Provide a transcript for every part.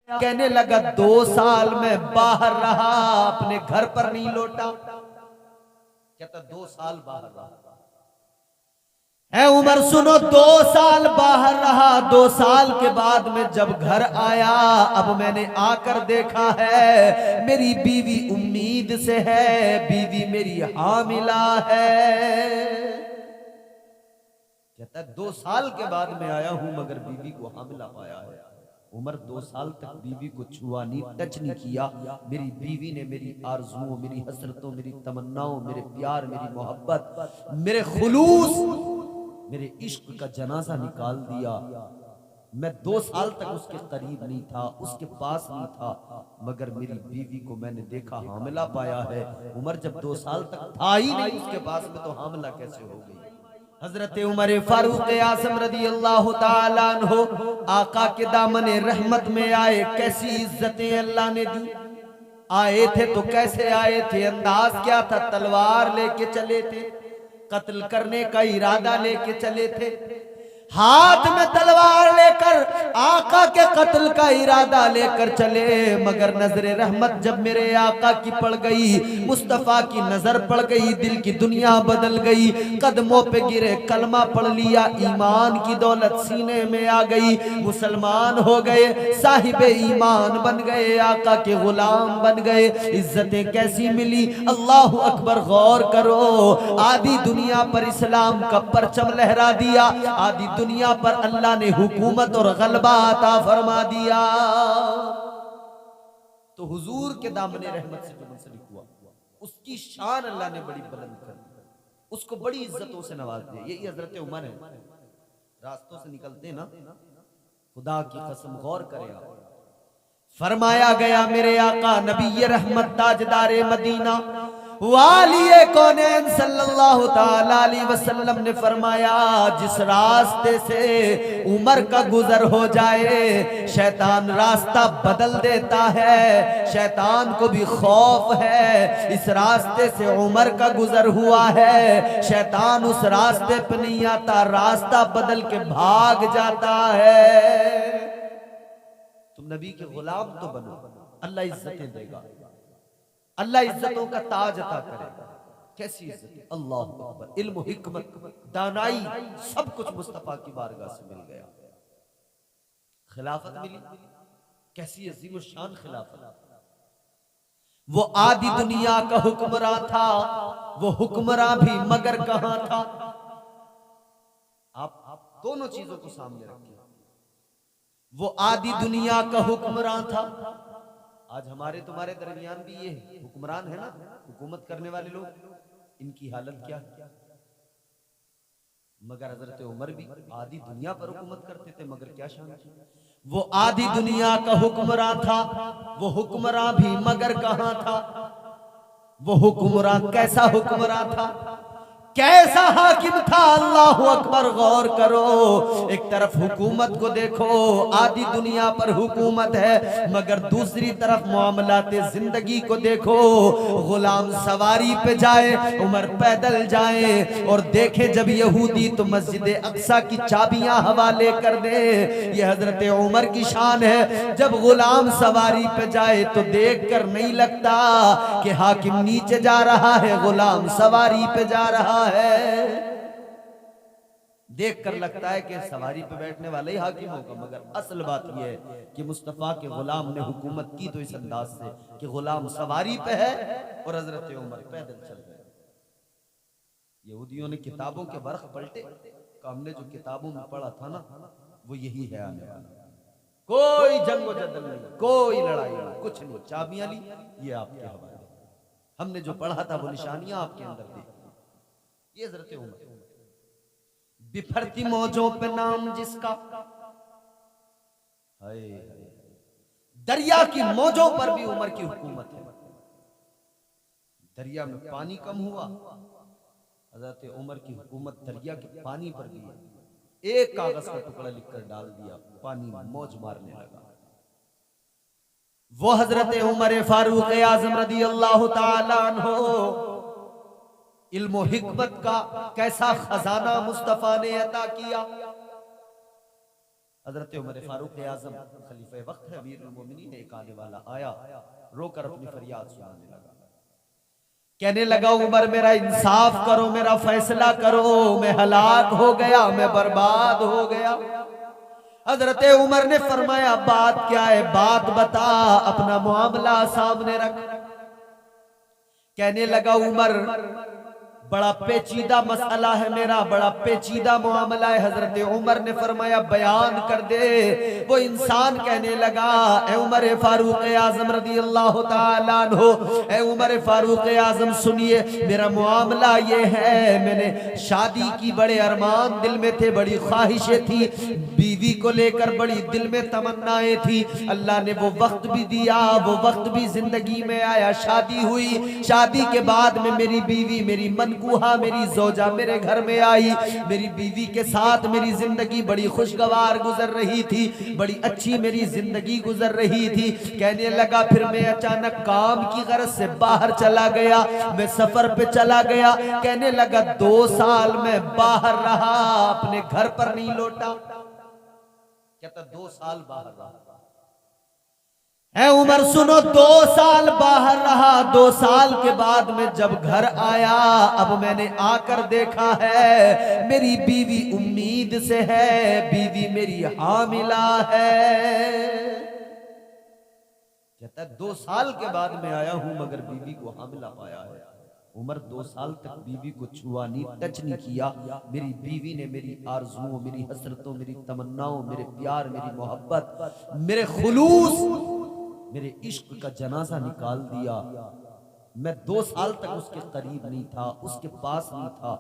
कहने लगा 2 साल में बाहर रहा, अपने घर पर नहीं लौटा। कहता 2 साल बाहर रहा है। उमर सुनो, 2 साल बाहर रहा। 2 साल के बाद में जब घर आया, अब मैंने आकर देखा है मेरी बीवी उम्मीद से है, बीवी मेरी हामिला है। कहता 2 साल के बाद में आया हूं मगर बीवी को हामिला पाया है। उमर 2 साल तक बीवी को छुआ नहीं, टच नहीं किया। मेरी बीवी ने मेरी आरज़ुओं, मेरी हसरतों, मेरी तमन्नाओं, मेरे प्यार, मेरी मोहब्बत, मेरे खुलूस, मेरे इश्क का जनाजा निकाल दिया। मैं 2 साल तक उसके करीब नहीं था, उसके पास नहीं था, मगर मेरी बीवी को मैंने देखा हामिला पाया है। उमर जब 2 साल तक था ही नहीं उसके पास में, तो हामिला कैसे हो गई? हजरत उमर फारूक आज़म रदी अल्लाह ताला अन्हु आका के दामने रहमत में आए। कैसी इज्जतें अल्लाह ने दी। आए थे तो कैसे आए थे, अंदाज क्या था? तलवार लेके चले थे, कत्ल करने का इरादा लेके चले थे, हाथ में तलवार लेकर आका के कत्ल का इरादा लेकर चले। मगर नजर रहमत जब मेरे आका की पड़ गई, मुस्तफा की नजर पड़ गई, दिल की दुनिया बदल गई। कदमों पे गिरे, कलमा पढ़ लिया, ईमान की दौलत सीने में आ गई, मुसलमान हो गए, साहिब ईमान बन गए, आका के गुलाम बन गए। इज्जतें कैसी मिली, अल्लाह अकबर। गौर करो, आधी दुनिया पर इस्लाम का परचम लहरा दिया, आधी दुनिया पर अल्लाह ने हुकूमत और गलबा अता फरमा दिया। तो हुजूर के दामने रहमत से जो मुंसलिक हुआ, उसकी शान अल्लाह ने बड़ी बुलंद कर दी, उसको बड़ी इज्जतों से नवाज दिया। यही हजरत उमर है। रास्तों से निकलते ना, खुदा की कसम गौर करें आप, फरमाया गया मेरे आका नबी रहमत ताजदारे मदीना वालिए कौनैन सल्लल्लाहु ताला अलैहि वसल्लम ने फरमाया, जिस रास्ते से उमर का गुजर हो जाए, शैतान रास्ता बदल देता है। शैतान को भी खौफ है, इस रास्ते से उमर का गुजर हुआ है, शैतान उस रास्ते पे नहीं आता, रास्ता बदल के भाग जाता है। तुम नबी के गुलाम तो बनो, अल्लाह इज्जतें देगा, अल्लाह इज्जतों का ताज अता करेगा। कैसी इज्जत, अल्लाह अकबर। इल्म, हिकमत, दानाई, सब कुछ मुस्तफा की बारगाह से मिल गया। खिलाफत मिली, कैसी अजीम शान खिलाफत। वो आदि दुनिया का हुक्मरान था, वो हुक्मरान भी मगर कहां था? आप दोनों चीजों को सामने रखिए। वो आदि दुनिया का हुक्मरान था। आज हमारे तुम्हारे दरमियान भी ये हुक्मरान है ना, हुकूमत करने वाले लोग, इनकी हालत क्या है? मगर हजरत उमर भी आधी दुनिया पर हुकूमत करते थे, मगर क्या शान थी। वो आधी दुनिया का हुक्मरान था, वो हुक्मरान भी मगर कहां था? वो हुक्मरान कैसा हुक्मरान था, कैसा हाकिम था? अल्लाह अकबर। गौर करो, एक तरफ हुकूमत को देखो, आधी दुनिया पर हुकूमत है, मगर दूसरी तरफ मामलाते जिंदगी को देखो। गुलाम सवारी पे जाए, उमर पैदल जाए, और देखे जब यहूदी तो मस्जिद अक्सा की चाबियां हवाले कर दे। ये हजरत उमर की शान है। जब गुलाम सवारी पे जाए तो देख कर नहीं लगता कि हाकिम नीचे जा रहा है, गुलाम सवारी पे जा रहा है। देख कर लगता है कि सवारी पे बैठने वाला ही हाकिम होगा, मगर असल बात यह है कि मुस्तफा के गुलाम ने हुकूमत की तो इस अंदाज से कि गुलाम सवारी पे है और हजरत उमर पैदल चल रहे। यहूदियों ने किताबों के बरख पलटे, हमने जो किताबों में पढ़ा था ना, वो यही है आने वाला। कोई जंग जदल नहीं, कोई लड़ाई नहीं, कुछ नहीं, चाबियां ली, ये आपके हवाले। हमने जो पढ़ा था वो निशानियां आपके अंदर थी। ये हजरत उमर, बिफरती मौजों पे नाम जिसका, दरिया की मौजों पर भी उमर की हुकूमत है। दरिया में पानी कम हुआ, हजरत उमर की हुकूमत दरिया के पानी पर भी है। एक कागज का टुकड़ा लिखकर डाल दिया, पानी मौज मारने लगा। वो हजरत उमर फारूक आज़म रदी अल्लाह ताला अन्हु, इल्म हिकमत का कैसा खजाना मुस्तफा ने अता किया। हजरत उमर फारूक आजम खलीफे वक्त है, अमीरुल मोमिनीन, एक आने वाला आया, रोकर अपनी फरियाद सुनाने लगा। कहने लगा उमर मेरा इंसाफ करो, मेरा फैसला करो, मैं हलाक हो गया, मैं बर्बाद हो गया। हजरत उमर ने फरमाया बात क्या है, बात बता, अपना मामला सामने रख। कहने लगा उमर बड़ा पेचीदा मसला है मेरा, बड़ा पेचीदा मामला है। हजरत उमर ने फरमाया बयान कर दे। वो इंसान कहने लगा ए उमर फारूक आजम रज़ी अल्लाह ताला अन्हु, ए उमर फारूक आजम सुनिए, मेरा मामला ये है, मैंने शादी की बड़े अरमान दिल में थे, बड़ी ख्वाहिशें थी, बीवी को लेकर बड़ी दिल में तमन्नाएं थी। अल्लाह ने वो वक्त भी दिया, वो वक्त भी जिंदगी में आया, शादी हुई। शादी के बाद में मेरी बीवी, मेरी मनकूहा, मेरी जोजा मेरे घर में आई। मेरी बीवी के साथ मेरी जिंदगी बड़ी खुशगवार गुजर रही थी, बड़ी अच्छी मेरी जिंदगी गुजर रही थी। कहने लगा फिर मैं अचानक काम की गरज से बाहर चला गया, मैं सफर पे चला गया। कहने लगा 2 साल मैं बाहर रहा, अपने घर पर नहीं लौटा। कहता 2 साल बाहर रहा। उमर सुनो, 2 साल बाहर रहा। 2 साल के बाद में जब घर आया, अब मैंने आकर देखा है मेरी बीवी उम्मीद से है, बीवी मेरी हामिला है। कहता है 2 साल के बाद में आया हूं मगर बीवी को हामिला पाया है। उमर 2 साल तक बीवी को छुआ नहीं, टच नहीं किया। मेरी बीवी ने मेरी आरज़ुओं, मेरी हसरतों, मेरी तमन्नाओं, मेरे प्यार, मेरी मोहब्बत, मेरे खुलूस, मेरे इश्क का जनाजा निकाल दिया। मैं 2 साल तक उसके करीब नहीं था, उसके पास नहीं था,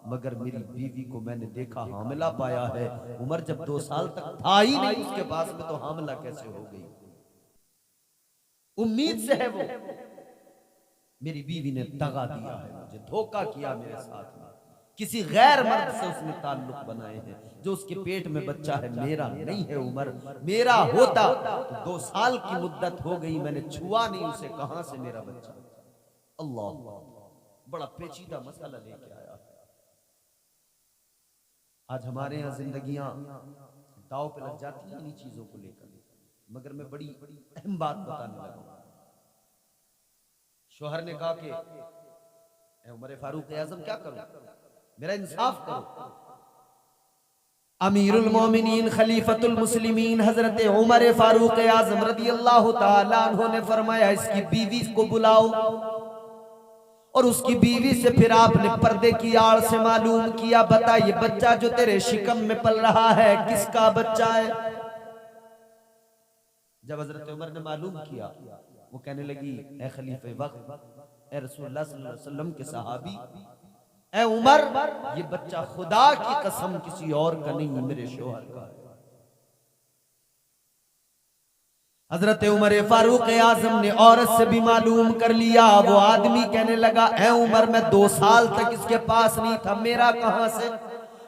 मगर मेरी बीवी को मैंने देखा हामिला पाया है। उमर जब 2 साल तक था ही नहीं उसके पास में, तो हामिला कैसे हो गई? उम्मीद से है वो। मेरी बीवी ने दगा दिया है, मुझे धोखा किया मेरे साथ में, किसी गैर मर्द से उसने ताल्लुक बनाए हैं। जो उसके पेट में बच्चा है मेरा नहीं है। उमर मेरा होता तो 2 साल की मुद्दत हो गई, मैंने छुआ नहीं उसे, कहां से मेरा बच्चा? अल्लाह, बड़ा पेचीदा मसला लेके आया। आज हमारे यहाँ जिंदगियां दाव पे लग जाती हैं इन्हीं चीजों को लेकर। मगर मैं बड़ी अहम बात बताने लगा। शोहर ने कहा कि उमर फारूक आजम क्या करूं, मेरा इंसाफ करो। अमीरुल मोमिनीन खलीफतुल मुस्लिमीन हजरत उमर फारूक आजम रज़ियल्लाहु ताला अन्हु ने फरमाया इसकी बीवी को बुलाओ। और उसकी बीवी से फिर आपने पर्दे की आड़ से मालूम किया, बता ये बच्चा जो तेरे शिकम में पल रहा है किसका बच्चा है? जब हजरत उमर ने मालूम किया, वो कहने लगी ए खलीफे वक्त, ए रसूलुल्लाह सल्लल्लाहु अलैहि वसल्लम के सहाबी, ए उमर, ये बच्चा खुदा की कसम किसी और का नहीं, मेरे शोहर का है। हजरत उमर फारूक आजम ने औरत से भी मालूम कर लिया। वो आदमी कहने लगा ए उमर, मैं 2 साल तक इसके पास नहीं था, मेरा कहां से?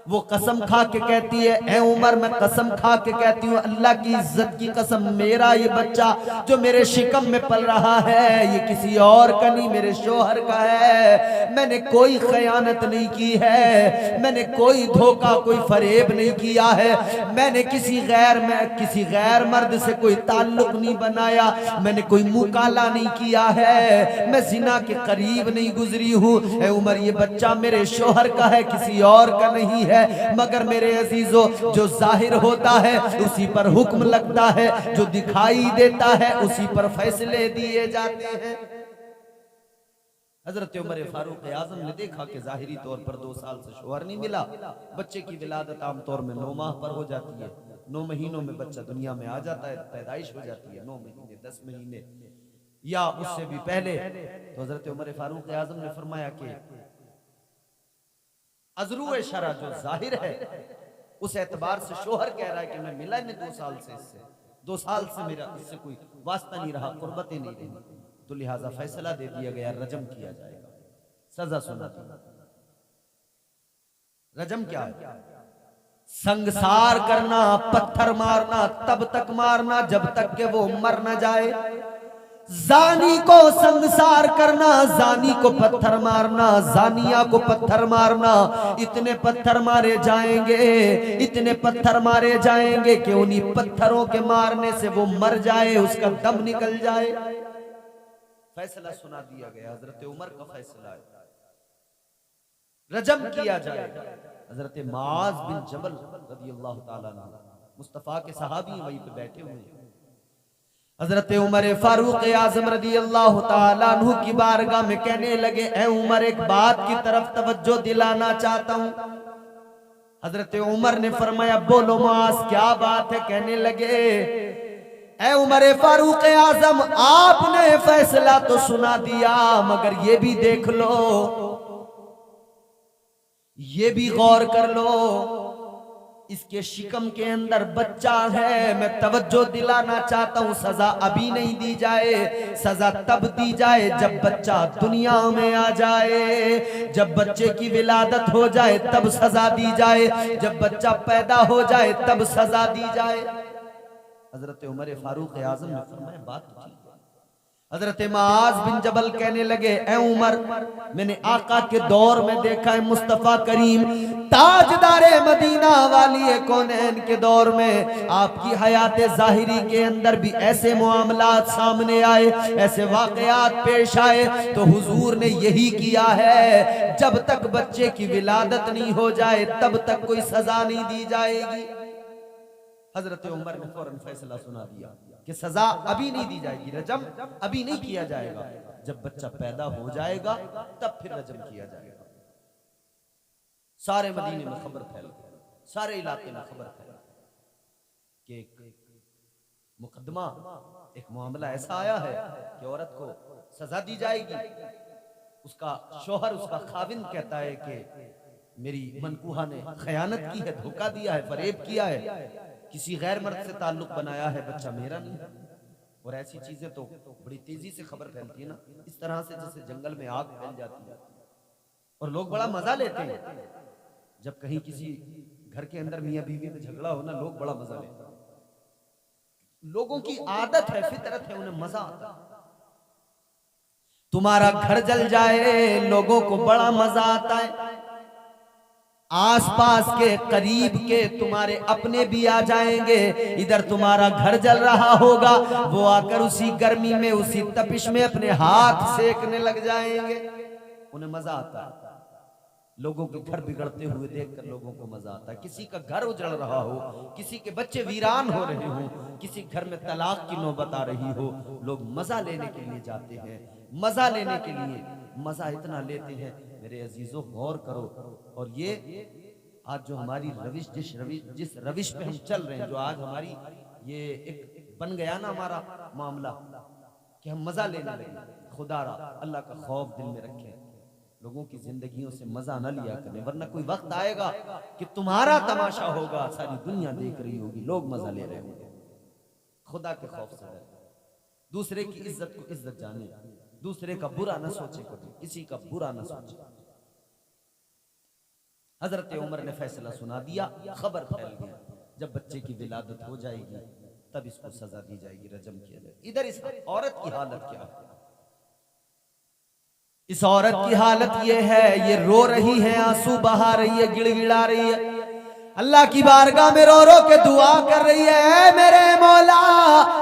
वो कसम खा के कहती है ए उमर, मैं कसम खा के कहती हूँ अल्लाह की इज्जत की कसम, मेरा ये बच्चा जो मेरे शिकम में पल रहा है ये किसी और का नहीं, मेरे शोहर का है। मैंने कोई खयानत नहीं की है, मैंने कोई धोखा, कोई फरेब नहीं किया है, मैंने किसी गैर मर्द से कोई ताल्लुक नहीं बनाया, मैंने कोई मुकाला नहीं किया है, मैं जिना के करीब नहीं गुजरी हूँ। ए उमर, ये बच्चा मेरे शोहर का है, किसी और का नहीं है। मगर मेरे अजीजों, जो जाहिर होता है उसी पर हुक्म लगता है, जो दिखाई देता है उसी पर फैसले दिए जाते हैं। हजरत उमर फारूक आजम ने देखा कि जाहिरी तौर पर 2 साल से शोहर नहीं मिला। बच्चे की विलादत आमतौर में 9 माह पर हो जाती है, 9 महीनों में बच्चा दुनिया में आ जाता है, पैदाइश हो जाती है 9 महीने 10 महीने या उससे भी पहले। तो हजरत उमर फारूक आजम ने फरमाया कि अजरू शरा जो जाहिर है उस एतबार से शोहर कह रहा है कि मैं मिला नहीं 2 साल से इससे, 2 साल से मेरा इससे कोई वास्ता नहीं रहा, कुर्बतें नहीं रही, तो लिहाजा फैसला दे दिया गया, रजम किया जाएगा, सजा सुना दी। रजम क्या है? संगसार करना, पत्थर मारना, तब तक मारना जब तक कि वो मर न जाए। जानी को संसार करना, जानी को पत्थर मारना, जानिया को पत्थर मारना, इतने पत्थर मारे जाएंगे, इतने पत्थर मारे जाएंगे कि उन्हीं पत्थरों के मारने से वो मर जाए, उसका दम निकल जाए। फैसला सुना दिया गया, हजरत उमर का फैसला है, रजम किया जाएगा। हजरत मुआज बिन जबल रज़ियल्लाहु ताला अन्हु, मुस्तफा के सहाबी वहीं पे बैठे हुए हैं। हजरत उमर फारूक आजम रज़ियल्लाहु ताला अन्हु की बारगाह में कहने लगे, ए उमर, एक बात की तरफ तवज्जो दिलाना चाहता हूं। हजरत उमर ने फरमाया, बोलो मुआज, क्या बात है? कहने लगे, ए उमर फारूक आजम, आपने फैसला तो सुना दिया, मगर ये भी देख लो, ये भी गौर कर लो, इसके शिकम के अंदर बच्चा है। मैं तवज्जो दिलाना चाहता हूं, सजा अभी नहीं दी जाए, सजा तब दी जाए जब बच्चा दुनिया में आ जाए, जब बच्चे की विलादत हो जाए तब सजा दी जाए, जब बच्चा पैदा हो जाए तब सजा दी जाए। हजरत उमर फारूक आजम ने फरमाया, बात तो ठीक है। हजरत मुआज बिन जबल कहने लगे, ए उमर, मैंने आका के दौर में देखा है, मुस्तफा करीम ताजदारे मदीना वाली कौनैन के दौर में आपकी हयात जाहिरी के अंदर भी ऐसे मामलात सामने आए, ऐसे वाकयात पेश आए, तो हुजूर ने यही किया है, जब तक बच्चे की विलादत नहीं हो जाए तब तक कोई सजा नहीं दी जाएगी। हजरत उमर ने फौरन फैसला सुना दिया कि सजा अभी नहीं दी जाएगी, रजम अभी नहीं किया जाएगा, जब बच्चा पैदा हो जाएगा तब फिर रजम किया जाएगा। सारे मदीने में खबर फैल गई, सारे इलाके में खबर फैल कि एक मुकदमा, एक मामला ऐसा आया है कि औरत को सजा दी जाएगी। उसका शोहर, उसका खाविंद कहता है कि मेरी मनकूहा ने खयानत की है, धोखा दिया है, फरेब किया है, किसी गैर मर्द से ताल्लुक बनाया है, बच्चा मेरा नहीं है। और ऐसी चीजें तो बड़ी तेजी से खबर फैलती है ना, इस तरह से जैसे जंगल में आग फैल जाती है। और लोग बड़ा मजा लेते हैं जब कहीं किसी घर के अंदर मियां बीवी में झगड़ा हो ना, लोग बड़ा मजा लेते हैं। लोगों की आदत है, फितरत है, उन्हें मजा आता है। तुम्हारा घर जल जाए, लोगों को बड़ा मजा आता है। आसपास के करीब के तुम्हारे अपने भी आ जाएंगे, इधर तुम्हारा घर जल रहा होगा, वो आकर उसी गर्मी में, उसी तपिश में अपने हाथ सेकने लग जाएंगे, उन्हें मजा आता है। लोगों के घर बिगड़ते हुए देखकर लोगों को मजा आता है। किसी का घर उजड़ रहा हो, किसी के बच्चे वीरान हो रहे हो, किसी घर में तलाक की नौबत आ रही हो, लोग मजा लेने के लिए जाते हैं। मजा लेने के लिए मजा इतना लेते हैं, मेरे अजीजों गौर करो। और ये आज जो हमारी रविश, जिस रविश पे हम चल रहे हैं, जो आज हमारी ये एक बन गया ना हमारा मामला कि हम मजा लेने लगे, खुदारा अल्लाह का खौफ दिल में रखें, लोगों की जिंदगियों से मजा न लिया करें, वरना कोई वक्त आएगा कि तुम्हारा तमाशा होगा, सारी दुनिया देख रही होगी, लोग मजा ले रहे होंगे। खुदा के खौफ से डरें, दूसरे की इज्जत को इज्जत जाने, दूसरे का बुरा न सोचे, कभी किसी का बुरा न सोचे। हजरत उमर ने फैसला सुना दिया, खबर फैल गया, जब बच्चे की विलादत हो जाएगी तब इसको सजा दी जाएगी, रजम किया जाएगा। इधर इस औरत की हालत क्या है? इस औरत की हालत ये है, ये रो रही है, आंसू बहा रही है, गिड़गिड़ा रही है, अल्लाह की बारगाह में रो रो के दुआ कर रही है, ऐ मेरे मौला,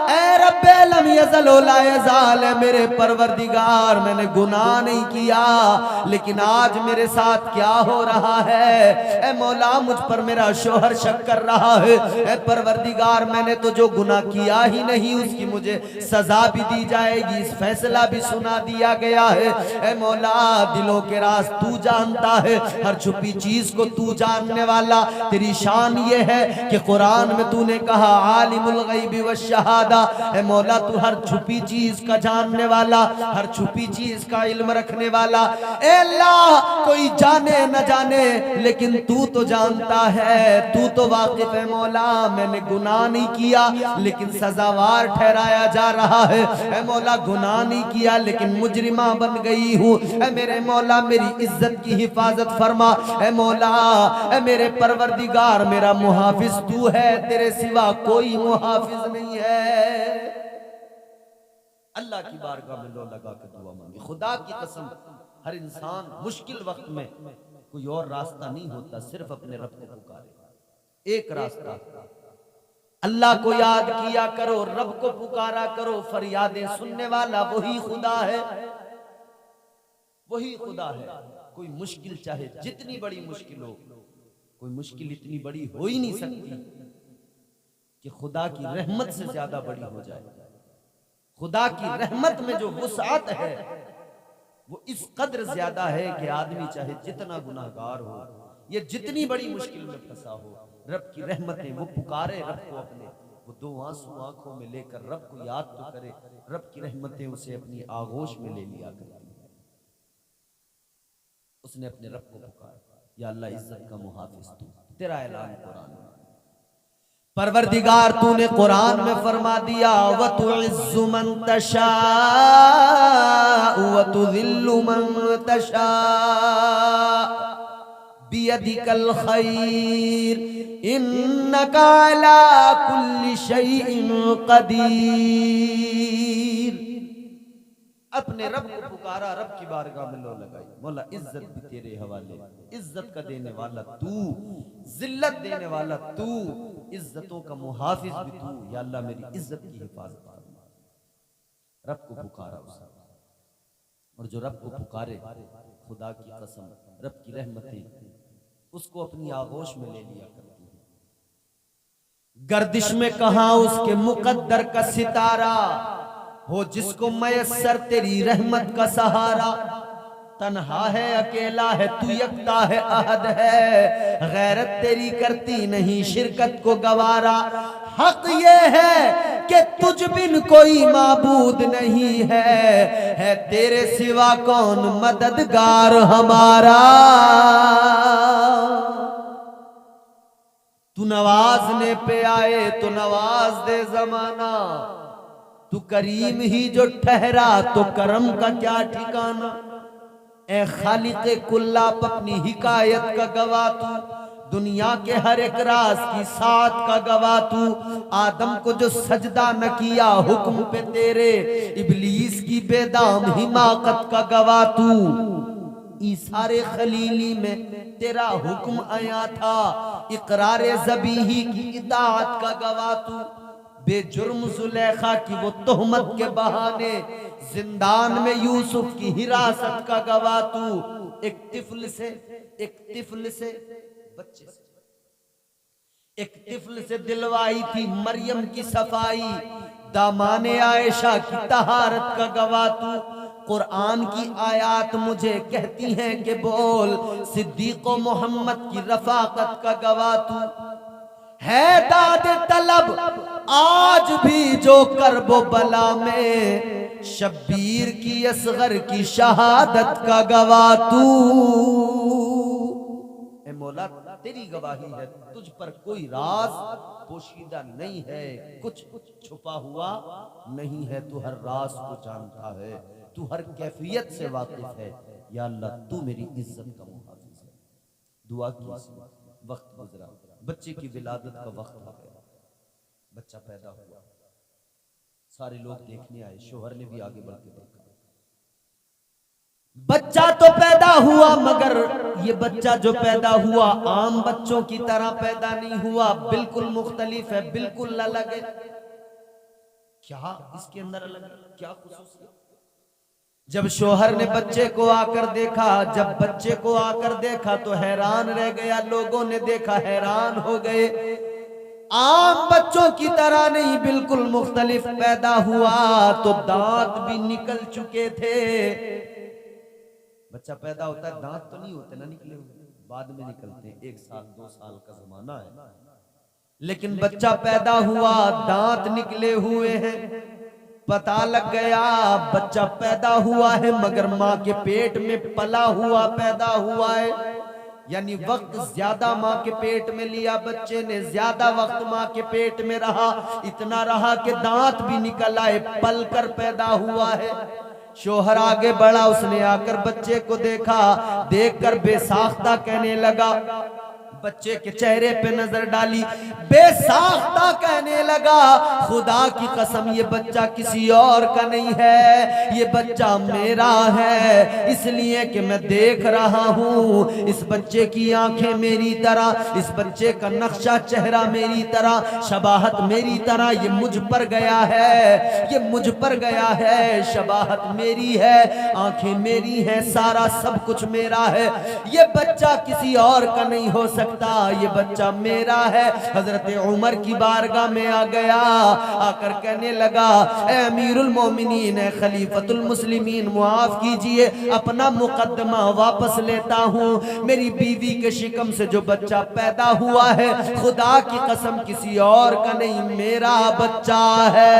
ऐ रब्बे लम यज़ल ला यज़ाल, मेरे परवरदिगार, मैंने गुनाह नहीं किया, लेकिन आज मेरे साथ क्या हो रहा है? ऐ मौला, मुझ पर मेरा शोहर शक कर रहा है, ऐ परवरदिगार, मैंने तो जो गुनाह किया ही नहीं, उसकी मुझे सजा भी दी जाएगी, इस फैसला भी सुना दिया गया है। ऐ मौला, दिलों के राज तू जानता है, हर छुपी चीज को तू जानने वाला, तेरी शान ये है कि कुरान में तूने कहा आलिमुल गैबि व शहादा, ऐ मौला तू हर छुपी चीज का जानने वाला, हर छुपी चीज का इल्म रखने वाला। ऐ अल्लाह, कोई जाने न जाने लेकिन तू तो जानता है, तू तो वाकिफ है। मौला, मैंने गुनाह नहीं किया लेकिन सजावार ठहराया जा रहा है। ऐ मौला, गुनाह नहीं किया लेकिन मुजरिमा बन गई हूँ। ऐ मेरे मौला, मेरी इज्जत की हिफाजत फरमा। ऐ मौला, ऐ मेरे परवरदिगार, मेरा मुहाफिज तू है, तेरे सिवा कोई मुहाफिज नहीं है। अल्लाह की बारगाह में लो लगा के दुआ मांगे। खुदा की कसम, हर इंसान मुश्किल वक्त में कोई और रास्ता नहीं होता, सिर्फ अपने रब को पुकारे। एक रास्ता, अल्लाह को याद किया करो, रब को पुकारा करो। फरियादें सुनने वाला वही खुदा है, वही खुदा है। कोई मुश्किल चाहे जितनी बड़ी मुश्किल हो, कोई मुश्किल इतनी बड़ी हो ही नहीं सकती कि खुदा की रहमत से ज्यादा बड़ी हो जाए। खुदा की रहमत में जो वुसअत है वो इस कदर ज्यादा है कि आदमी चाहे जितना गुनाहगार हो, ये जितनी बड़ी मुश्किल में फंसा हो, रब की रहमतें, वो पुकारे रब को अपने, वो दो आंसू आंखों में लेकर रब को याद तो करे, रब की रहमतें उसे अपनी आगोश में ले लिया करती है। उसने अपने रब को पुकारा, या अल्लाह इज्जत का मुहाफिज तू, तेरा ऐलान कुरान में। परवरदिगार तूने कुरान में फरमा दिया, व तुइज्जु मन तशा व तुज़िल्लु मन तशा बियदिकल खैर इन्नका अला कुल्ली शैइन कदीर। अपने रब को पुकारा, रब की बारगाह में लो लगाई, मौला इज्जत भी तेरे हवाले, इज्जत का देने वाला तू, जिल्लत देने वाला तू, इज्जतों का मुहाफिज भी तू, या अल्लाह मेरी इज्जत की हिफाजत फरमा। रब को पुकारा उसने, और जो रब को पुकारे, खुदा की कसम, रब की रहमतें उसको अपनी आगोश में ले लिया करती है। गर्दिश में कहां उसके मुकद्दर का सितारा हो, जिसको मयस्सर तेरी रहमत का सहारा। तन्हा है, अकेला है, तू यकता है, अहद है, गैरत तेरी करती नहीं शिरकत को गवारा। हक ये है कि तुझ बिन कोई माबूद नहीं है तेरे सिवा कौन मददगार हमारा। तू नवाजने पे आए तो नवाज दे जमाना, तू करीम ही जो ठहरा तो करम का क्या ठिकाना। ए खालिक़े कुल्लाप अपनी हिकायत का गवाह तू, दुनिया के हर एक राज की साथ का गवाह तू। आदम को जो सजदा न किया हुक्म पे तेरे, इब्लीस की बेदाम हिमाकत का गवाह तू। ईसारे खलीली में तेरा हुक्म आया था, इकरारे ज़बीही की इताअत का गवाह तू। बेजुर्म जुलेखा की वो तोहमत के बहाने जिंदान में यूसुफ की हिरासत का गवाह तू। एक तिफल से बच्चे से, एक तिफल से दिलवाई थी मरियम की सफाई, दामाने आयशा की तहारत का गवाह तू। कुरान की आयात मुझे कहती हैं कि बोल, सिद्दीक़ो मोहम्मद की रफाकत का गवाह तू। है दाद तलब आज भी जो करबो बला में, शब्बीर की असगर की शहादत का गवाह तू। ए मौला तेरी गवाही है, तुझ पर कोई राज पोशीदा नहीं है, कुछ छुपा हुआ नहीं है। तू हर राज को जानता है, तू हर कैफियत से वाकिफ है। या अल्लाह तू मेरी इज्जत का मुहाफिज है। दुआ की, वक्त गुजरा, बच्चे की विलादत का वक्त आ गया, बच्चा पैदा हुआ, सारे लोग देखने आए, शोहर ने भी आगे बढ़ के देखा। बच्चा तो पैदा हुआ, मगर ये बच्चा जो पैदा हुआ आम बच्चों की तरह पैदा नहीं हुआ, बिल्कुल मुख्तलिफ है, बिल्कुल अलग है। क्या इसके अंदर अलग है, क्या खुसूसियत? जब शोहर ने बच्चे को आकर देखा, जब बच्चे को आकर देखा तो हैरान रह गया। लोगों ने देखा, हैरान हो गए। आम बच्चों की तरह नहीं, बिल्कुल मुख्तलिफ पैदा हुआ। तो दांत भी निकल चुके थे। बच्चा पैदा होता है, दांत तो नहीं होते ना निकले हुए, बाद में निकलते हैं, 1 साल 2 साल का जमाना है। लेकिन बच्चा पैदा हुआ, दांत निकले हुए हैं। पता लग गया बच्चा पैदा हुआ है, मगर माँ के पेट में पला हुआ पैदा हुआ है। यानी वक्त ज्यादा माँ के पेट में लिया बच्चे ने, ज्यादा वक्त माँ के पेट में रहा, इतना रहा कि दांत भी निकल आए, पल कर पैदा हुआ है। शोहर आगे बढ़ा, उसने आकर बच्चे को देखा, देखकर बेसाख्ता कहने लगा, बच्चे के चेहरे पे नजर डाली, बेसाख्ता कहने लगा, खुदा की कसम ये बच्चा किसी और का नहीं है, ये बच्चा मेरा है, इसलिए कि मैं देख रहा हूँ इस बच्चे की आंखें मेरी तरह, इस बच्चे का नक्शा चेहरा मेरी तरह, शबाहत मेरी तरह, ये मुझ पर गया है, ये मुझ पर गया है, शबाहत मेरी है, आंखें मेरी हैं, सारा सब कुछ मेरा है, ये बच्चा किसी और का नहीं हो सकता, ये बच्चा मेरा है। हजरत उमर की बारगाह में आ गया, आकर कहने लगा, ए अमीरुल मोमिनीन, खलीफतुल मुस्लिमीन, मुआफ कीजिए, अपना मुकद्दमा वापस लेता हूँ, मेरी बीवी के शिकम से जो बच्चा पैदा हुआ है, खुदा की कसम किसी और का नहीं, मेरा बच्चा है।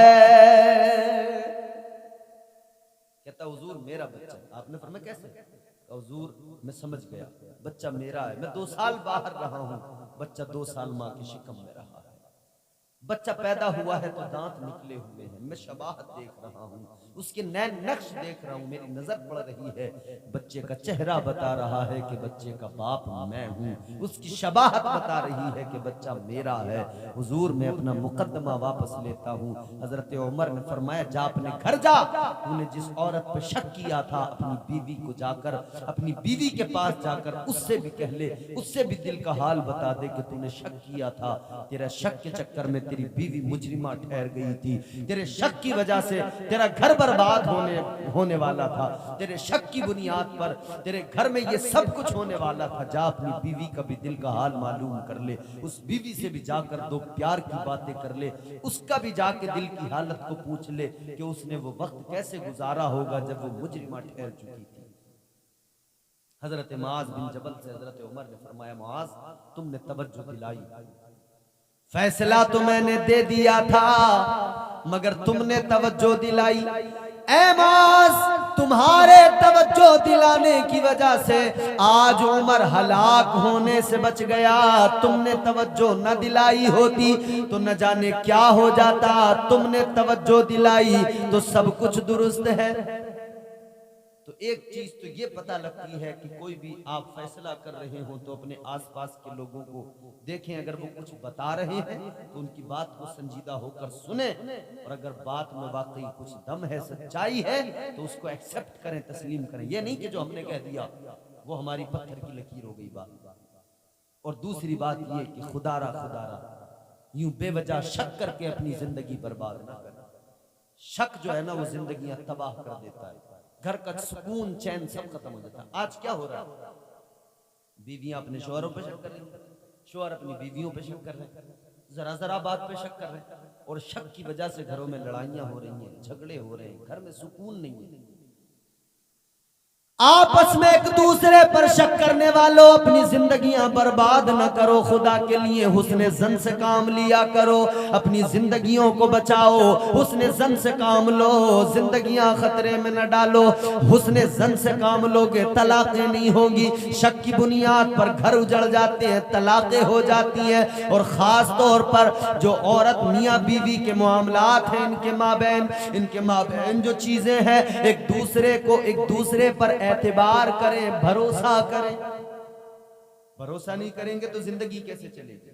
कहता हुजूर मेरा बच्चा। आपने फरमाया कैसे? हुजूर मैं समझ गया, बच्चा मेरा है, मैं 2 साल बाहर रहा हूँ, बच्चा 2 साल माँ की शिकम में रहा है, बच्चा पैदा हुआ है तो दांत निकले हुए हैं, मैं शबाहत देख रहा हूँ, उसके नैन नक्श देख रहा हूँ, मेरी नजर पड़ रही है, बच्चे का चेहरा बता रहा है कि बच्चे का बाप मैं हूँ, उसकी शबाहत बता रही है कि बच्चा मेरा है। हुजूर मैं अपना मुकद्दमा वापस लेता हूँ। हजरत उमर ने फरमाया, जा अपने घर जा, तूने जिस औरत पे शक किया था, अपनी बीवी को जाकर, अपनी बीवी के पास जाकर उससे भी कह ले, उससे भी दिल का हाल बता दे कि तूने शक किया था, तेरा शक के चक्कर में तेरी बीवी मुजरिमा ठहर गई थी, तेरे शक की वजह से तेरा घर बर्बाद होने वाला था, तेरे शक की बुनियाद पर तेरे घर में ये सब कुछ होने वाला था। जा अपनी बीवी का भी दिल का हाल मालूम कर ले, उस बीवी से भी जाकर 2 प्यार की बातें कर ले, उसका भी जाके दिल की हालत को पूछ ले कि उसने वो वक्त कैसे गुजारा होगा जब वो मुजरिमा ठहर चुकी थी। हजरत मुआज बिन जबल से हजरत उमर ने फरमाया, मुआज तुमने तवज्जो दिलाई, फैसला तो मैंने दे दिया था मगर तुमने तवज्जो दिलाई। ऐ मुआज, तुम्हारे तवज्जो दिलाने की वजह से आज उमर हलाक होने से बच गया, तुमने तवज्जो न दिलाई होती तो न जाने क्या हो जाता, तुमने तवज्जो दिलाई तो सब कुछ दुरुस्त है। तो एक चीज तो ये पता लगती है कि कोई भी आप फैसला कर रहे हो तो अपने आसपास के लोगों को देखें, अगर वो कुछ बता रहे हैं तो उनकी बात को संजीदा होकर सुने, और अगर बात में वाकई कुछ दम है, सच्चाई है, तो उसको एक्सेप्ट करें, तस्लीम करें। ये नहीं कि जो हमने कह दिया वो हमारी पत्थर की लकीर हो गई बात। और दूसरी बात ये कि खुदारा यूं बेवजह शक करके अपनी जिंदगी बर्बाद ना करें। शक जो है ना वो जिंदगियां तबाह कर देता है, घर का सुकून चैन सब खत्म हो जाता है। आज क्या हो रहा है, बीवियां अपने शोहरों पे शक कर रही हैं, शोहर अपनी बीवियों पे शक कर रहे हैं, जरा जरा बात पे शक कर रहे हैं, और शक की वजह से घरों में लड़ाइयां हो रही हैं, झगड़े हो रहे हैं, घर में सुकून नहीं है। आपस में एक दूसरे पर शक करने वालों अपनी जिंदगियां बर्बाद न करो, खुदा के लिए हुस्ने जन से काम लिया करो, अपनी जिंदगियों को बचाओ, हुस्ने जन से काम लो, जिंदगियां खतरे में न डालो, हुस्ने जन से काम लोगे तलाकें नहीं होगी। शक की बुनियाद पर घर उजड़ जाते हैं, तलाकें हो जाती हैं, और खास तौर पर जो औरत मियाँ बीवी के मामलात हैं, इनके माबैन जो चीजें हैं, एक दूसरे पर एतबार करें, भरोसा करें। भरोसा नहीं करेंगे तो जिंदगी कैसे चलेगी?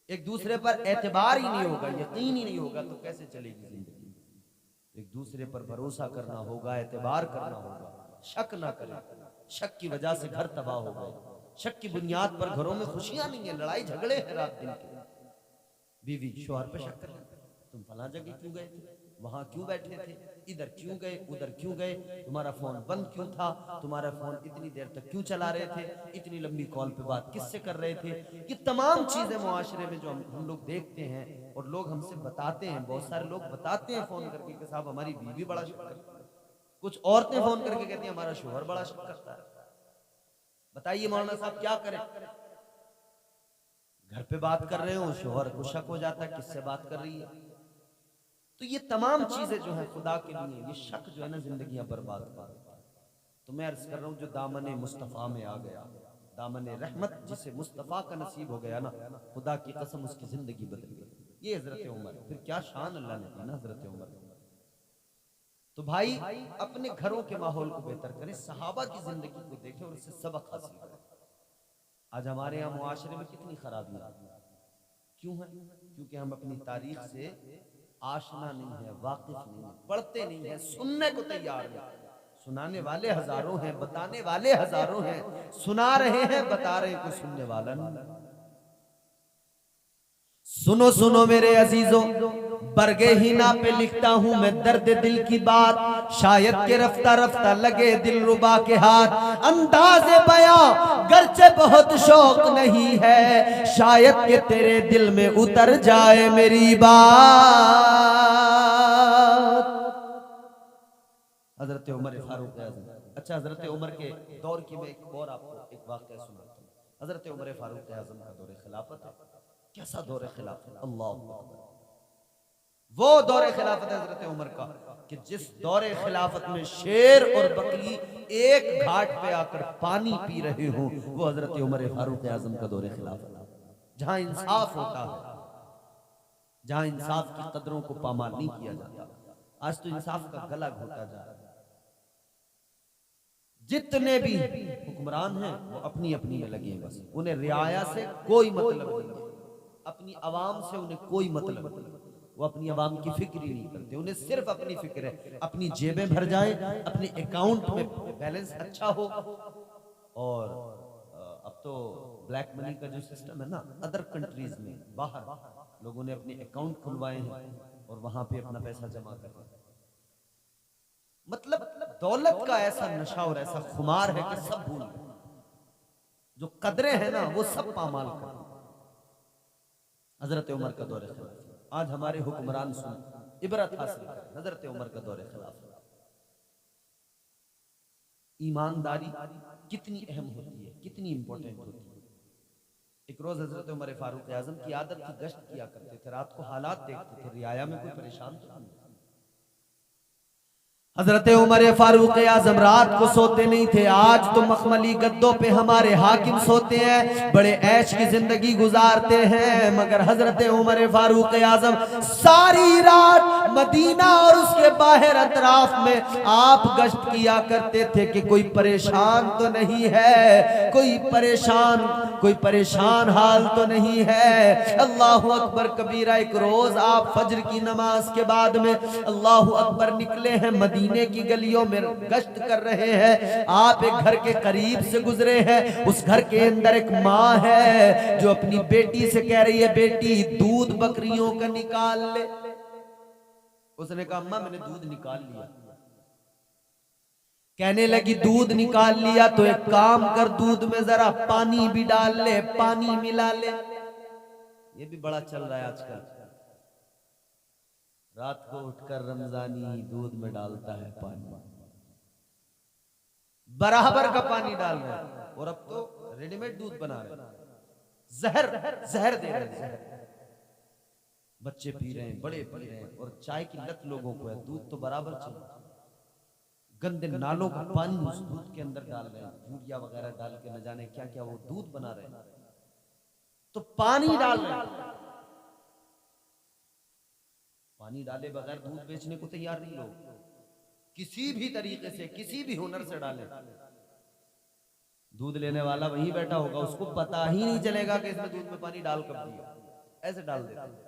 एक दूसरे पर एतबार ही नहीं होगा, यकीन ही नहीं होगा, तो कैसे चलेगी जिंदगी? एक दूसरे पर भरोसा करना होगा, एतबार करना होगा, शक ना करें। शक की वजह से घर तबाह हो गए, शक की बुनियाद पर घरों में खुशियां नहीं है, लड़ाई झगड़े हैं रात दिन के। बीवी शौहर पे शक कर रही, तुम फला जगह क्यों गए थे, वहां क्यों बैठे थे, इधर क्यों गए, उधर क्यों गए, तुम्हारा फोन बंद क्यों था, तुम्हारा फोन इतनी देर तक क्यों चला रहे थे, इतनी लंबी कॉल पे बात किससे कर रहे थे। ये तमाम चीजें मुआशरे में जो हम लोग देखते हैं और लोग हमसे बताते हैं, बहुत सारे लोग बताते हैं फोन करके कि साहब हमारी बीवी बड़ा शक करती है, कुछ औरतें फोन करके कहती हैं हमारा शोहर बड़ा शक करता है। बताइए मौलाना साहब क्या करें? घर पे बात कर रहे हो, शोहर को शक हो जाता है किससे बात कर रही है। तो ये तमाम चीजें जो है खुदा के लिए, ये शक जो है ना जिंदगियां बर्बाद कर देता है। तो मैं अर्ज कर रहा हूँ, जो दामने मुस्तफ़ा में आ गया, दामने रहमत जिसे मुस्तफ़ा का नसीब हो गया ना, खुदा की कसम उसकी जिंदगी बदल गई। ये हजरत उमर, फिर क्या शान अल्लाह ने दी ना हजरत उमर। तो भाई अपने घरों के माहौल को बेहतर करें, सहाबा की जिंदगी को देखें और इससे सबक हासिल करें। आज हमारे यहाँ मुआशरे में कितनी खराबियां क्यों है? क्योंकि हम अपनी तारीख से आशना नहीं है, वाकिफ नहीं है, पढ़ते नहीं है, सुनने को तैयार नहीं। सुनाने वाले हजारों हैं, बताने वाले हजारों हैं, सुना रहे हैं, बता रहे, कोई सुनने वाला नहीं। सुनो सुनो मेरे अजीजों, बरगे हिना पे लिखता हूं मैं दर्द दिल की बात, शायद के रफ्ता रफ्ता लगे दिल रुबा के हाथ। अंदाज़े बयां गर्चे बहुत शौक नहीं है, शायद के तेरे दिल में उतर जाए मेरी बात। हजरत उमर फारूक आज़म। अच्छा, हजरत उमर के दौर की मैं एक और आपको एक वाक़या सुनाता हूँ। हजरत उमर फारूक आज़म का दौर खिलाफत है। कैसा दौर खिलाफत? अल्लाह अकबर। वो दौर खिलाफत है हजरत उमर का कि जिस दौर खिलाफत में शेर और बकरी एक घाट पे आकर पानी पी रहे हो, वो हजरत उमर फारूक आज़म का दौर खिलाफत है। जहां इंसाफ होता है, जहां इंसाफ की कदरों को पामाल नहीं किया जाता। आज तो इंसाफ का गला घोटा जा रहा है। जितने भी हुक्मरान हैं वो अपनी अपनी में लगे हैं, बस उन्हें रियाया से कोई मतलब नहीं है, अपनी आवाम से उन्हें कोई मतलब नहीं। वो अपनी आवाम की फिक्र ही नहीं करते, उन्हें सिर्फ अपनी फिक्र है अपनी जेबें भर जाए, अपने अकाउंट में बैलेंस अच्छा हो। और अब तो ब्लैक मनी का जो सिस्टम है ना, अदर कंट्रीज में बाहर लोगों ने अपने अकाउंट खुलवाए हैं और वहां पे अपना पैसा जमा कर रहे हैं। मतलब दौलत का ऐसा नशा और ऐसा खुमार है कि सब भूल गए, जो कदरें हैं ना वो सब पामाल कर। हजरत उमर का दौर खिलाफत, आज हमारे हुक्मरान सुन इबरत हासिल करें। हजरत उमर का दौर खिलाफत, ईमानदारी कितनी अहम होती है, कितनी इंपॉर्टेंट होती है। एक रोज हजरत उमर फारूक आज़म की आदत थी, गश्त किया करते थे, रात को हालात देखते थे, रियाया में कोई परेशान तो नहीं। हजरत उमर फारूक आज़म रात को सोते नहीं थे। आज तो मखमली गद्दों पे हमारे हाकिम सोते हैं, बड़े ऐश की जिंदगी गुजारते हैं, मगर हजरत उमर फारूक आज़म सारी रात मदीना और उसके बाहर अतराफ में आप गश्त किया करते थे कि कोई परेशान तो नहीं है, कोई परेशान हाल तो नहीं है। अल्लाह अकबर कबीरा। एक रोज आप फजर की नमाज के बाद में अल्लाह अकबर निकले हैं, मदीना की गलियों में गश्त कर रहे हैं। आप एक घर के करीब से गुजरे हैं, उस घर के अंदर एक माँ है जो अपनी बेटी से कह रही है, बेटी दूध बकरियों का निकाल ले। उसने कहा अम्मा मैंने दूध निकाल लिया। कहने लगी दूध निकाल लिया तो एक काम कर, दूध में जरा पानी भी डाल ले, पानी मिला ले। ये भी बड़ा चल रहा है आजकल, रात को उठकर रमजानी दूध में डालता है पानी, बराबर का पानी डाल रहे हैं। और अब तो रेडीमेड दूध बना रहे हैं, जहर दे रहे हैं। बच्चे पी रहे हैं, बड़े पी रहे हैं, और चाय की लत लोगों को है, दूध तो बराबर चल रहा है। गंदे नालों का पानी उस दूध के अंदर डाल रहे हैं, यूरिया वगैरह डाल के न जाने क्या क्या वो दूध बना रहे हैं। तो पानी डाल रहे हैं, पानी डाले बगैर दूध बेचने को तैयार नहीं लोग, किसी भी तरीके से किसी भी हुनर से डाले। दूध लेने वाला वहीं बैठा होगा, उसको पता ही नहीं चलेगा कि इसमें दूध में पानी डाल कब दिया, ऐसे डाल देते।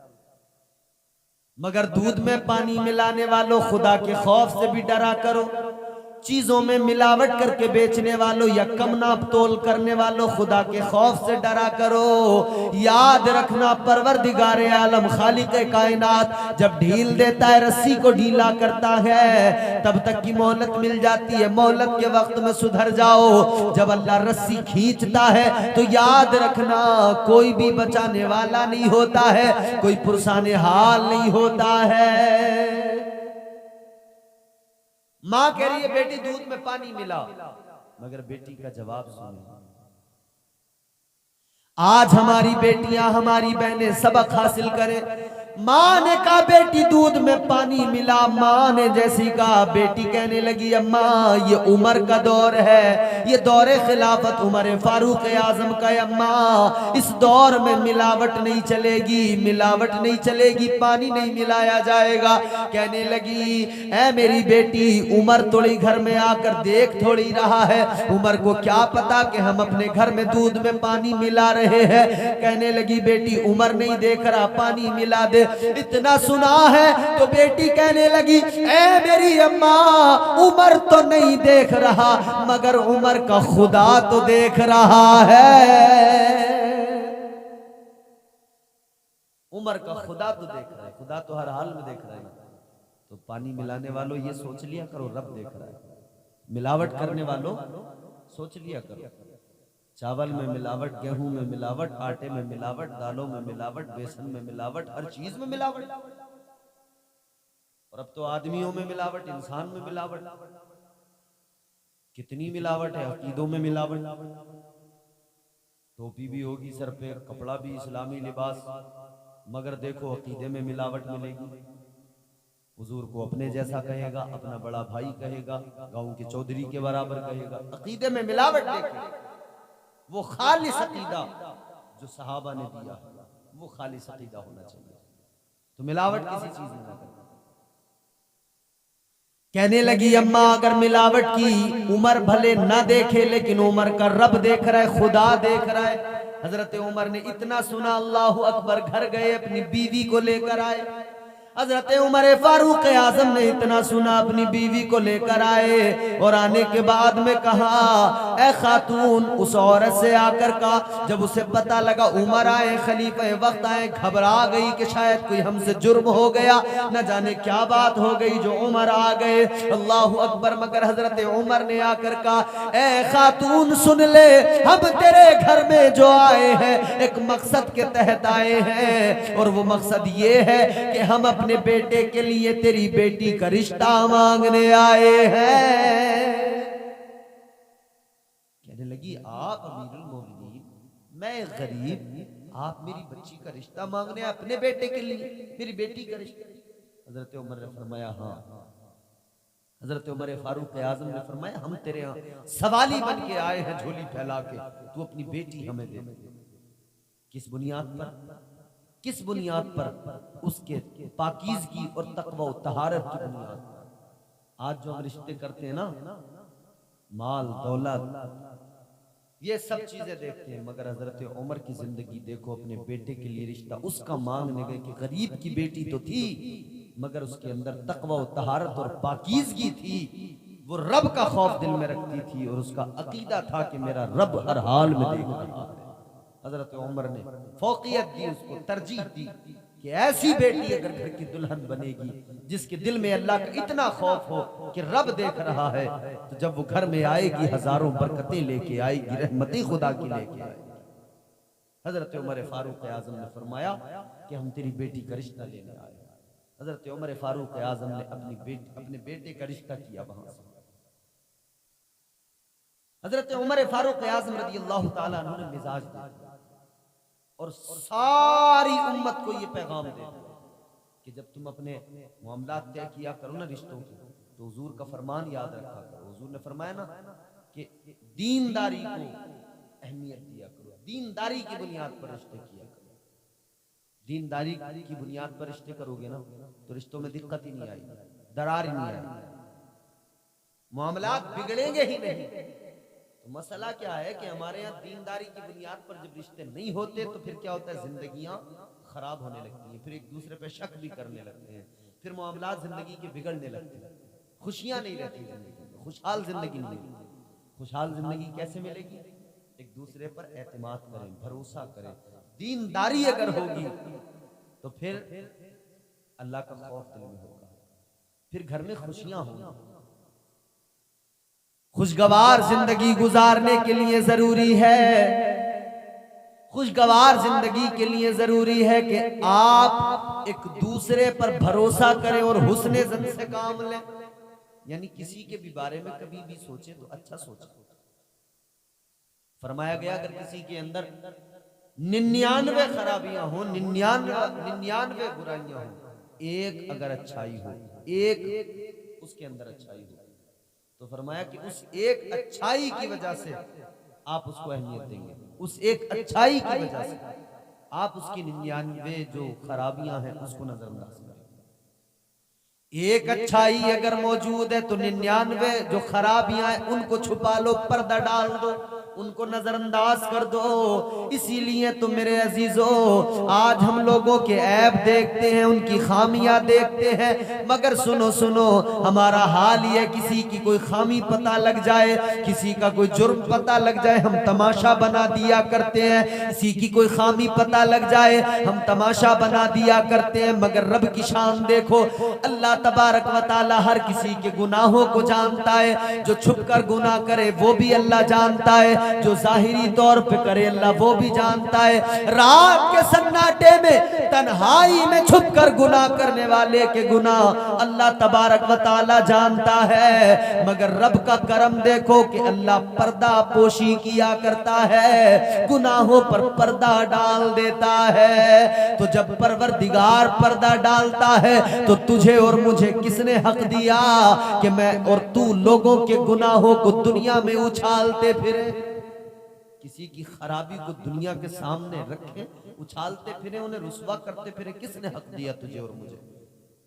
मगर दूध में पानी मिलाने वालों, खुदा के खौफ से भी डरा करो। चीजों में मिलावट करके बेचने वालों या कम नाप तोल करने वालों, खुदा के खौफ से डरा करो। याद रखना परवरदिगार आलम खालिक कायनात जब ढील देता है, रस्सी को ढीला करता है, तब तक की मोहलत मिल जाती है, मोहलत के वक्त में सुधर जाओ। जब अल्लाह रस्सी खींचता है तो याद रखना कोई भी बचाने वाला नहीं होता है, कोई पुरसाने हाल नहीं होता है। मां कह रही है बेटी दूध में पानी मिला, मगर बेटी का जवाब सुनो। आज हमारी बेटियां, हमारी बहनें सबक हासिल करें। माँ ने कहा बेटी दूध में पानी मिला। माँ ने जैसी कहा बेटी कहने लगी अम्मा ये उमर का दौर है, ये दौरे खिलाफत उमर फारूक आजम का। अम्मा इस दौर में मिलावट नहीं चलेगी, मिलावट नहीं चलेगी, पानी नहीं मिलाया जाएगा। कहने लगी ऐ मेरी बेटी उमर थोड़ी घर में आकर देख थोड़ी रहा है, उमर को क्या पता कि हम अपने घर में दूध में पानी मिला रहे हैं। कहने लगी बेटी उमर नहीं देख रहा, पानी मिला दे। इतना सुना है तो बेटी कहने लगी ऐ मेरी अम्मा उमर तो नहीं देख रहा मगर उमर का खुदा तो देख रहा है। उमर का खुदा तो देख रहा है, खुदा तो हर हाल में देख रहा है। तो पानी मिलाने वालों ये सोच लिया करो रब देख रहा है, मिलावट करने वालों सोच लिया करो चावल में मिलावट, गेहूं में मिलावट, आटे में मिलावट, दालों में मिलावट, बेसन में मिलावट, हर चीज में मिलावट। और अब तो आदमियों में मिलावट, इंसान में मिलावट, कितनी मिलावट है। अकीदों में मिलावट, टोपी भी होगी सर पे, कपड़ा भी इस्लामी लिबास, मगर देखो अकीदे में मिलावट मिलेगी। हुजूर को अपने जैसा कहेगा, अपना बड़ा भाई कहेगा, गांव के चौधरी के बराबर कहेगा। अकीदे में मिलावट देखो, वो खालिस अकीदा जो सहाबा ने दिया वो खालिस अकीदा होना चाहिए। तो मिलावट किसी चीज में ना करें। कहने लगी अम्मा अगर मिलावट की उमर भले ना देखे लेकिन उमर का रब देख रहा है, खुदा देख रहा है। हजरत उमर ने इतना सुना अल्लाहु अकबर, घर गए अपनी बीवी को लेकर आए। हजरत उमर फारूक आजम ने इतना सुना अपनी बीवी को लेकर आए और आने के बाद में कहा ऐ खातून, उस औरत से आकर कहा, जब उसे पता लगा उमर आए, खलीफे वक्त आए, घबरा गई कि शायद कोई हमसे जुर्म हो गया, न जाने क्या बात हो गई जो उमर आ गए। अल्लाहु अकबर। मगर हजरत उमर ने आकर कहा ऐ खातून सुन ले, हम तेरे घर में जो आए हैं एक मकसद के तहत आए हैं और वो मकसद ये है कि हम अपने बेटे के लिए तेरी बेटी का रिश्ता मांगने आए हैं। कहने लगी आप अमीरुल मोमिनीन, मैं गरीब, आप मेरी बच्ची का रिश्ता मांगने अपने बेटे के लिए, मेरी बेटी का रिश्ता। हजरत उमर ने फरमाया हाँ। हजरत उमर फारूक आजम ने फरमाया हम तेरे यहाँ सवाली बन के आए हैं झोली फैला के, तू अपनी बेटी हमें दे। किस बुनियाद पर? किस बुनियाद पर? उसके पाकीज़गी और तकवा और तहारत की बुनियाद पर। आज जो हम रिश्ते करते हैं ना, माल दौलत ये सब चीजें देखते हैं, मगर हजरत उमर की जिंदगी देखो, अपने बेटे के लिए रिश्ता उसका मांगने गए कि गरीब की बेटी तो थी मगर उसके अंदर तकवा और तहारत और पाकीज़गी थी, वो रब का खौफ दिल में रखती थी और उसका अकीदा था कि मेरा रब हर हाल में देख रहा है। हजरत उमर ने फौकियत दी, उसको तरजीह दी कि ऐसी बेटी अगर घर की दुल्हन बनेगी जिसके दिल में अल्लाह का इतना खौफ हो कि रब देख रहा है, तो जब वो घर में आएगी हजारों बरकतें लेके आएगी, रहमतें खुदा की लेके आएगी। हजरत उमर फारूक आजम ने फरमाया कि हम तेरी बेटी का रिश्ता लेने आए। हजरत उमर फारूक आजम ने अपने बेटे का रिश्ता किया वहां से। हजरत उमर फारूक आजम रज़ी अल्लाह ताला अन्हु ने मिजाज दिया और सारी उम्मत को ये पैगाम दे कि जब तुम अपने मामलात तय किया करो ना रिश्तों के, तो हुजूर का फरमान याद रखा करो। हुजूर ने फरमाया ना कि दीनदारी को अहमियत दिया करो, दीनदारी की बुनियाद पर रिश्ते किया करो। दीनदारी की बुनियाद पर रिश्ते करोगे ना तो रिश्तों में दिक्कत ही नहीं आएगी, दरार ही नहीं आएगी, मामलात बिगड़ेंगे ही नहीं। तो मसला क्या है कि हमारे यहाँ दीनदारी की बुनियाद पर जब रिश्ते नहीं होते तो फिर क्या होता है, जिंदगियां खराब होने लगती हैं, फिर एक दूसरे पे शक भी करने लगते हैं, फिर मामलात जिंदगी के बिगड़ने लगते हैं, खुशियां नहीं रहती जिंदगी में, खुशहाल जिंदगी नहीं मिलती। खुशहाल जिंदगी कैसे मिलेगी? एक दूसरे पर एतमाद करें, भरोसा करें, दीनदारी अगर होगी तो फिर अल्लाह का खौफ दिल में होगा, फिर घर में खुशियां होंगी। खुशगवार जिंदगी गुजारने के लिए जरूरी है, खुशगवार जिंदगी के लिए जरूरी है कि आप एक दूसरे पर भरोसा करें और हुस्ने ज़न से काम लें। यानी किसी के भी बारे में कभी भी सोचे तो अच्छा सोचे। फरमाया गया अगर किसी के अंदर 99 खराबियां हो, 99 बुराइयां हो, एक अगर अच्छाई हो, एक उसके अंदर अच्छाई हो, तो फरमाया कि उस एक अच्छाई की वजह से आप उसको अहमियत देंगे, उस एक अच्छाई की वजह से आप उसकी 99 जो खराबियां हैं उसको नजरअंदाज करेंगे। एक अच्छाई अगर मौजूद है तो 99 जो खराबियां हैं उनको छुपा लो, पर्दा डाल दो, उनको नजरअंदाज कर दो। इसीलिए तो मेरे अजीजों, आज हम लोगों के ऐब देखते हैं, उनकी खामियां देखते हैं, मगर सुनो सुनो, हमारा हाल ये, किसी की कोई खामी पता लग जाए, किसी का कोई जुर्म पता लग जाए, हम तमाशा बना दिया करते हैं। किसी की कोई खामी पता लग जाए, हम तमाशा बना दिया करते हैं। मगर रब की शान देखो, अल्लाह तबारक व तआला हर किसी के गुनाहों को जानता है। जो छुप कर गुनाह करे वो भी अल्लाह जानता है, जो जाहिरी तौर पे करे अल्लाह वो भी जानता है। रात के सन्नाटे में, तन्हाई में छुप कर गुनाह करने वाले के गुनाह अल्लाह तबारक व तआला जानता है। मगर रब का करम देखो कि अल्लाह पर्दा पोशी किया करता है, गुनाहों पर पर्दा डाल देता है। तो जब परवरदिगार पर्दा डालता है तो तुझे और मुझे किसने हक दिया कि मैं और तू लोगों के गुनाहों को दुनिया में उछालते फिरे, किसी की खराबी को दुनिया के सामने रखे, उछालते फिरे, उन्हें रुसवा करते फिरे? किसने हक दिया तुझे और मुझे?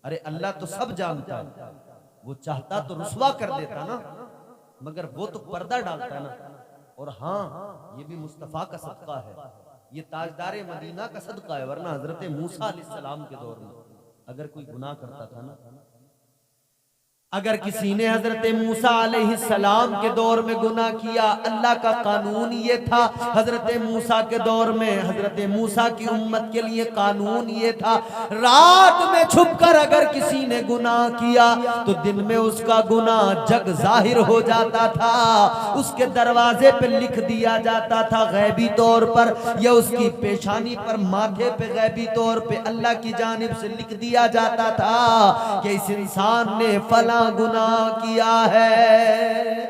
अरे अल्लाह तो सब जानता है, वो चाहता तो रुसवा कर देता ना, मगर वो तो पर्दा डालता है ना। और हाँ, ये भी मुस्तफा का सदका है, ये ताजदारे मदीना का सदका है। वरना हजरत मूसा अलैहिस्सलाम के दौर में अगर कोई गुनाह करता था ना, अगर किसी ने हजरत मूसा अलैहिस्सलाम के दौर में गुनाह किया, अल्लाह का कानून ये था, हजरत मूसा के दौर में, हजरत मूसा की उम्मत के लिए कानून ये था, रात में छुपकर अगर किसी ने गुनाह किया तो दिन में उसका गुनाह जग जाहिर हो जाता था, उसके दरवाजे पे लिख दिया जाता था गैबी तौर पर, या उसकी पेशानी पर, माथे पे गैबी तौर पे अल्लाह की जानिब से लिख दिया जाता था कि इस इंसान ने फला गुनाह किया है।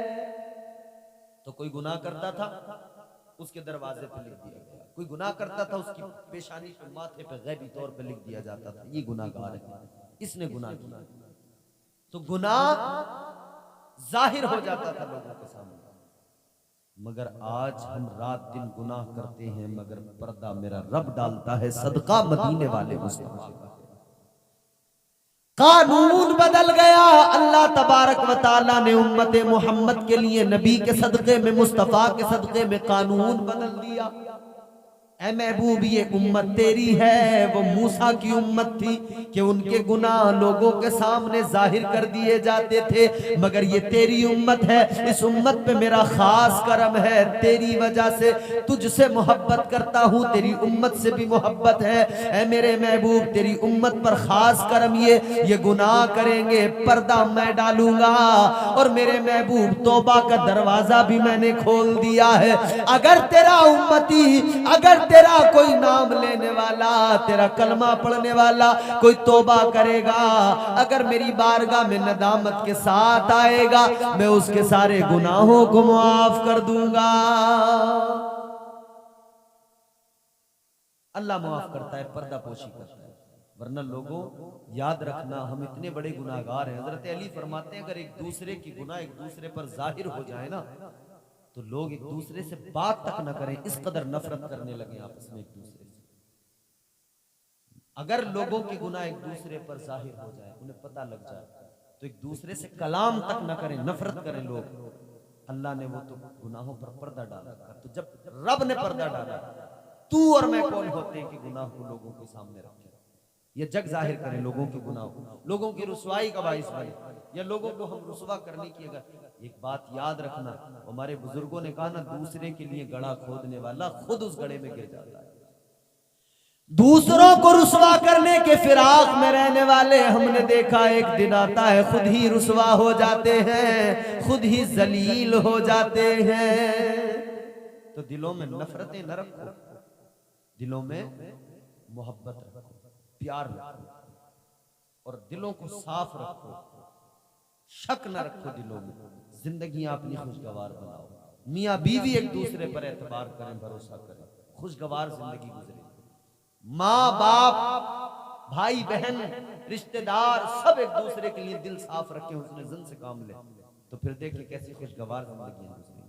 तो कोई गुनाह करता था उसके दरवाजे पे लिख दिया गया, कोई गुनाह करता था उसकी पेशानी पे, माथे पे गैबी तौर पे लिख दिया जाता था, ये गुनाहगार है, इसने गुनाह किया। तो गुनाह जाहिर हो जाता था लोगों के सामने। मगर आज हम रात दिन गुनाह करते हैं, मगर पर्दा मेरा रब डालता है, सदका मदीने वाले मुस्तफा का। कानून बदल गया। अल्लाह तबारक व तआला ने उम्मत मोहम्मद के लिए नबी के सदक़े में, मुस्तफ़ा के सदक़े में कानून बदल दिया। ऐ महबूब, ये उम्मत तेरी है, वो मूसा की उम्मत थी कि उनके गुनाह लोगों के सामने जाहिर कर दिए जाते थे, मगर ये तेरी उम्मत है, इस उम्मत पे मेरा खास करम है, तेरी वजह से तुझसे मोहब्बत करता हूँ, तेरी उम्मत से भी मोहब्बत है। ऐ मेरे महबूब, तेरी उम्मत पर खास करम ये गुनाह करेंगे, पर्दा मैं डालूंगा, और मेरे महबूब तौबा का दरवाजा भी मैंने खोल दिया है। अगर तेरा उम्मती, अगर तेरा कोई नाम लेने वाला, तेरा कलमा पढ़ने वाला कोई तौबा करेगा, अगर मेरी बारगाह में नदामत के साथ आएगा, मैं उसके सारे गुनाहों को माफ कर दूंगा। अल्लाह माफ करता है, पर्दा पोशी करता है। वरना लोगों, याद रखना, हम इतने बड़े गुनाहगार हैं। हजरत अली फरमाते हैं, अगर एक दूसरे की गुनाह एक दूसरे पर जाहिर हो जाए ना, तो लोग एक दूसरे से बात तक न करें, इस कदर नफरत करने लगे आपस में एक दूसरे से। अगर लोगों के गुनाह एक दूसरे पर जाहिर हो जाए, उन्हें पता लग जाए, तो एक दूसरे से कलाम तक न करें, नफरत करें लोग। अल्लाह ने वो तो गुनाहों पर पर्दा डाला था। तो जब रब ने पर्दा डाला, तू और मैं कौन होते हैं कि गुनाह को लोगों के सामने रखें, ये जग जाहिर करें लोगों के गुनाह को, लोगों की रुसवाई का बाइस बने, या लोगों को हम रुसवा करने की। अगर एक बात याद रखना, हमारे बुजुर्गों ने कहा ना, दूसरे के लिए गड़ा खोदने वाला खुद उस गड़े में गिर जाता है। दूसरों को रुसवा करने के फिराक में रहने वाले हमने देखा, एक दिन आता है खुद ही रुसवा हो जाते हैं, खुद ही जलील हो जाते हैं। तो दिलों में नफरतें न रखो, दिलों में मोहब्बत रखो, प्यार रखो, और दिलों को साफ रखो, शक न रखो दिलों में। जिंदगी अपनी खुशगवार बनाओ, मियाँ बीवी एक दूसरे पर एतबार करें, भरोसा करें, खुशगवार जिंदगी गुजरे। माँ बाप भाई बहन रिश्तेदार सब एक दूसरे के लिए दिल साफ रखे, उसने जिन से काम ले, तो फिर देखिए कैसी खुशगवार जिंदगी गुजरी।